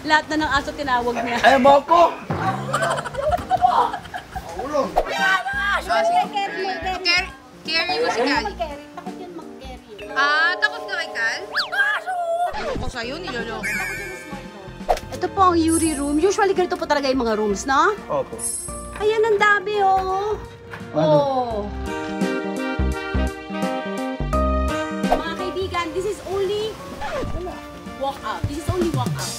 Lahat na ng aso tinawag niya. Ay, mo ko! Ulong. Carry mo si Gali. Takot yun mag-carry. Ah, takot ka kay Cal? Ako sa'yo, niloloko. Ito po ang Yuri room. Usually ganito po talaga yung mga rooms, no? Opo. Ayan, ang dami, oh. Oh. Mga kaibigan, this is only walk out. This is only walk out.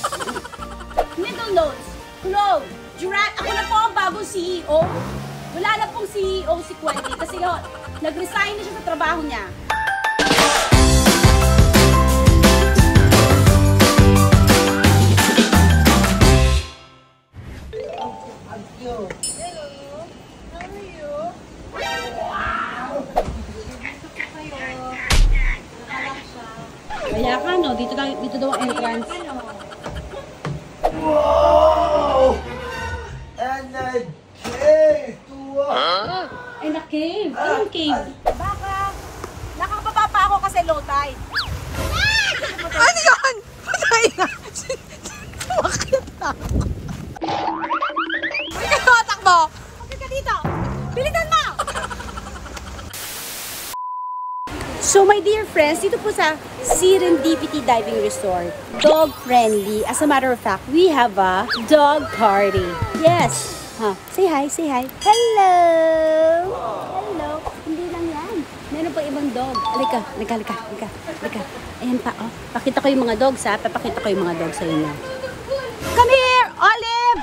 Middle notes. Hello. Duran, ako na po ang bagong CEO. Wala na pong CEO si Quentin kasi nag-resign na siya sa trabaho niya. Kaya ka, no? Dito daw ang entrance. Wow! And a cave! And a cave. Anong cave? Baka nakababa pa ako kasi low tide. Ano yun? Patay na! Bakit ako? Sige, takbo! Bakit ka dito? Bilisan mo! So my dear friends, dito po sa Serendipity Diving Resort, dog friendly. As a matter of fact, we have a dog party. Yes. Huh. Say hi, say hi. Hello! Hello. Hindi lang yan. Meron pa ibang dog. Halika, halika. Ayan pa, oh. Pakita ko yung mga dogs, ha? Papakita ko yung mga dogs sa inyo. Come here, Olive!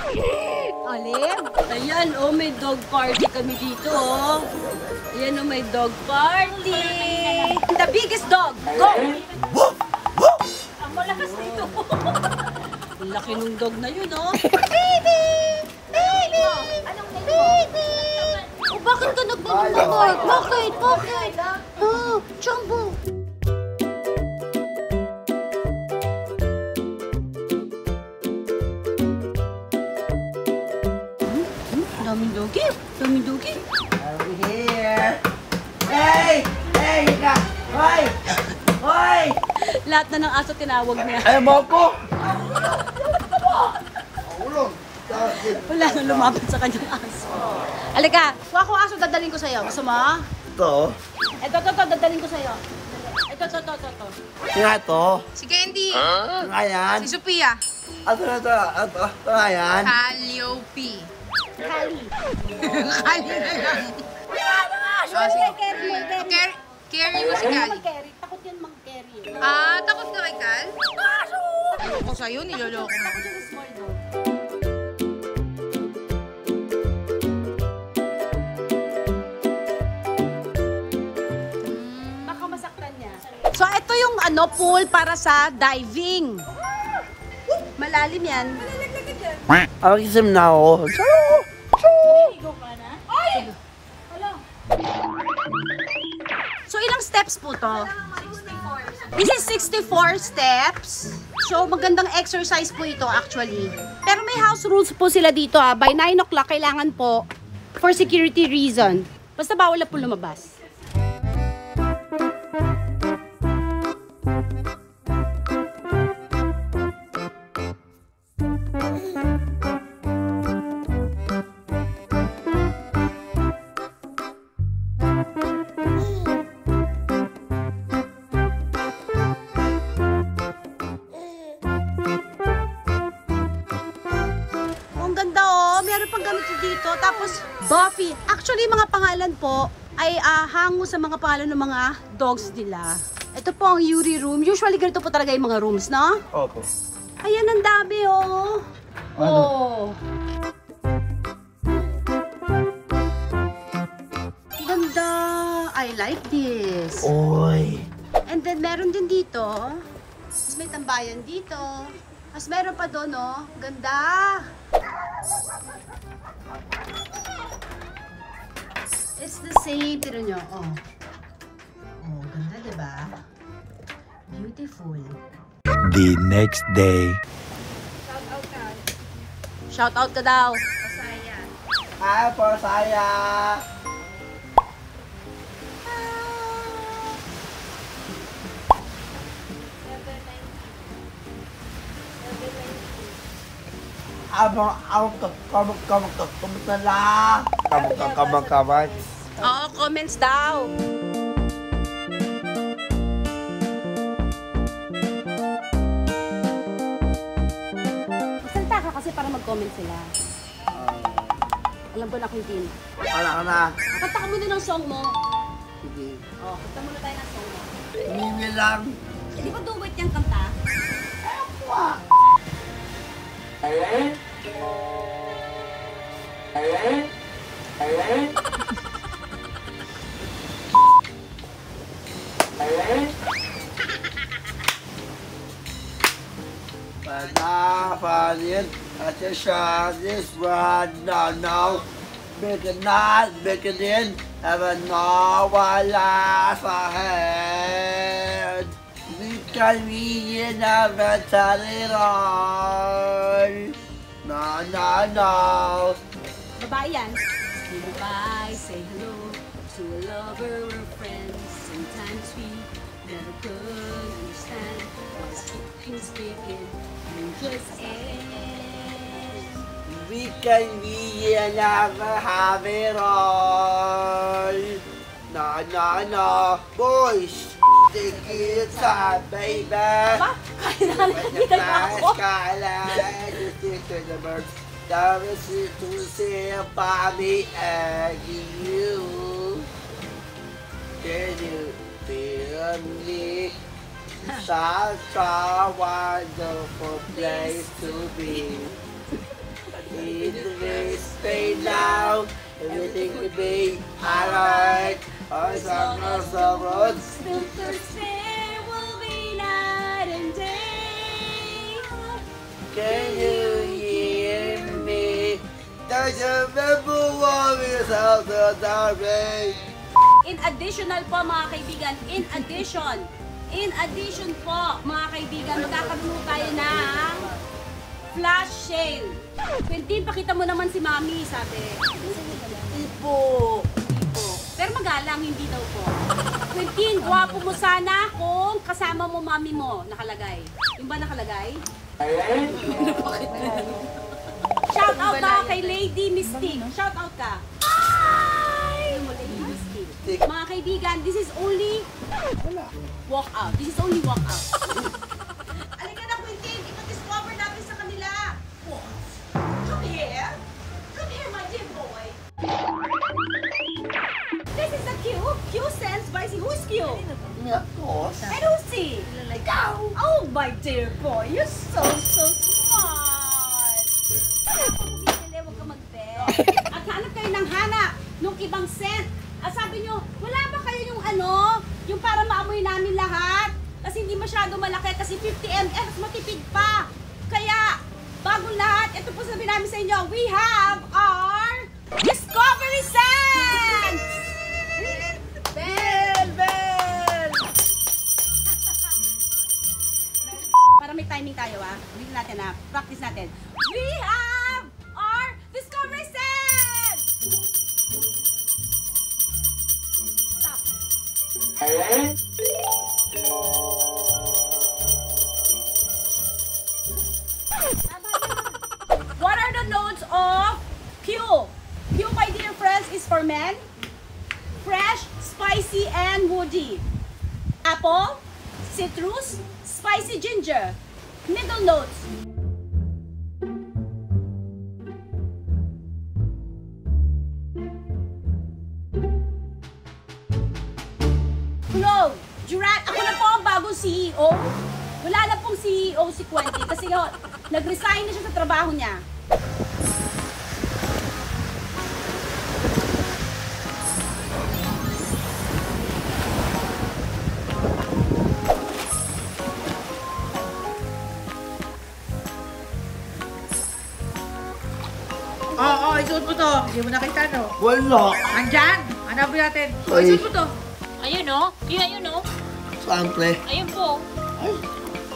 Olive? Ayan, oh, may dog party kami dito, oh. Ayan, oh, may dog party. The biggest dog. Go! Ang malakas nito. Ang laki ng dog na yun, oh. Baby! Baby! Anong baby? Oh, bakit ka nagmamamart? Bakit? Oh, Jumbo. Daming dogi. Over here! Hey! Hey! Ika! Hoy! Hoy! Lahat na ng aso tinawag niya. Ay, mo ko! Ulong. Wala nang lumapit sa kanyang aso. Halika, kuha ko aso, dadaling ko sa'yo. Gusto mo? Ito. Ito, dadaling ko sa'yo. Ito. Nga ito. Si Candy. Nga yan. Si Sophia. Ito na ito. Ito nga yan. Calliope. Kali. Kali na lang. Carry mo si Gali. Mag-carry. Takot yun mag-carry. Ah, takot ka kay Cal? Ako sa'yo, niloloko. Takot yun sa small dog. Baka masaktan niya. So, ito yung pool para sa diving. Malalim yan. Akisim na ako. Naligo ka na? Ay! Hello. So, ilang steps po to? 64. This is 64 steps. So, magandang exercise po ito actually. Pero may house rules po sila dito, ha. By 9 o'clock, kailangan po for security reason. Basta bawal na po lumabas. Meron pang ganito dito. Tapos, Buffy. Actually, mga pangalan po ay hango sa mga pangalan ng mga dogs nila. Ito po ang Yuri room. Usually, ganito po talaga yung mga rooms, no? Opo. Ayan, ang dami, oh. Ano? Oh. Ganda. I like this. Oy. And then, meron din dito. Tapos may tambayan dito. Tapos meron pa doon, oh. Ganda. It's the same. Tira nyo, oh. Oh, ganda, diba? Beautiful. The next day. Shout out ka daw. Hi, Pasaya. Kumusta lang? Kamag. Oo, comments daw. Magsalita ka kasi para mag-comment sila. Alam ko na, Quintin. Wala ka na. Kanta ka muna ng song mo. Sige. Oh, kanta muna tayo ng song mo. Mimi lang. Di ba duwit yung kanta? Panapanin at siya this one now. Bigyan din. Ewan nawala sa head. We can be in a veteran. No. Babae yan. Say goodbye, say hello to a lover or friends. Sometimes we never could understand why speaking and just end. We can be in a veteran. No. Boys, take it time, baby. Ba? Kaya na nakikita mo ako. To see Bobby and you. Can you feel me? Such a wonderful place to be. In this space now, everything will be alright. As long as the roads Still Thursday will be night and day. can you hear me? Does you remember what we saw the day? In additional po mga kaibigan, in addition po mga kaibigan, magkakaroon tayo ng flash sale. Quintin, pakita mo naman si Mami, sabi. Ipo. Pero magalang, hindi daw po. Quintin, gwapo mo sana kung kasama mo Mami mo, nakalagay. Yung ba nakalagay? Shout out ka kay Lady Mystic. Shout out ka. Hi! Lady Mystic. Mga kaibigan, this is only walk out. This is only walk out. Alika na, Quintin. Ipa-discover natin sa kanila. Come here. Come here, my dear boy. This is a Q. Q stands by si who's Q? Tapos, And who's C? Go! Oh, my dear boy, you're so smart. Huwag ka mag-bet. At hanap kayo ng hanap nung ibang scent. At sabi nyo, wala ba kayo yung yung para maamoy namin lahat? Kasi hindi masyado malaki kasi 50 ml, matipid pa. Kaya, bagong lahat, ito po sabi namin sa inyo, we have our Discovery Scent! Bell! Para may timing tayo Ulitin natin practice natin. We have our Discovery Scent! Stop. What are the notes of Q? Q, my dear friends, is for men. Fresh, spicy, and woody. Apple, citrus, spicy ginger. Middle notes. Clove, Duran. Ako na po ang bagong CEO. Wala na pong CEO si Quentin kasi nag-resign na siya sa trabaho niya. Oo, isuot mo to. Hindi mo nakita, no? wala. Andyan! Hanapin natin. Ay. Isuot mo to. Ayun o. Ayun o. Siyempre. Ayun po.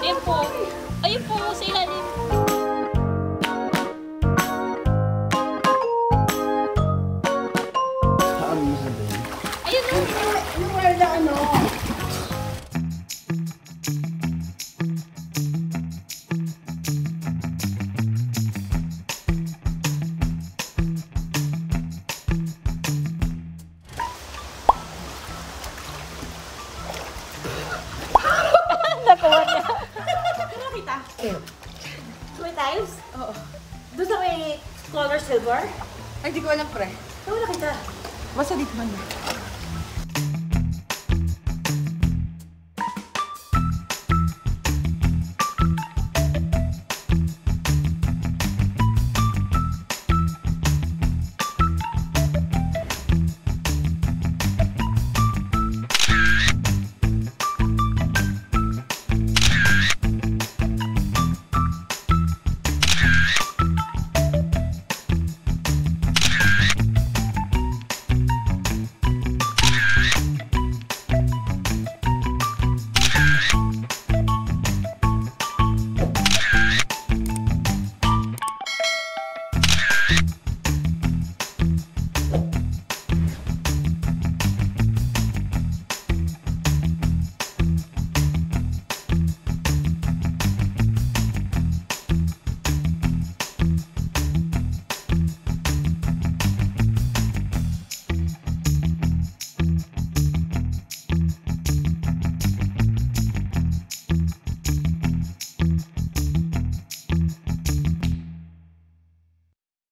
Ayun po. Ayun po sa ilalim. Saan mo sabihin? Ayun o. Yung wala nakuha niya. Ano kita? Sumay tiles? Oo. Doon sa may color silver? Ay, di ko alam, pre. Saan mo nakita? Basta dito man.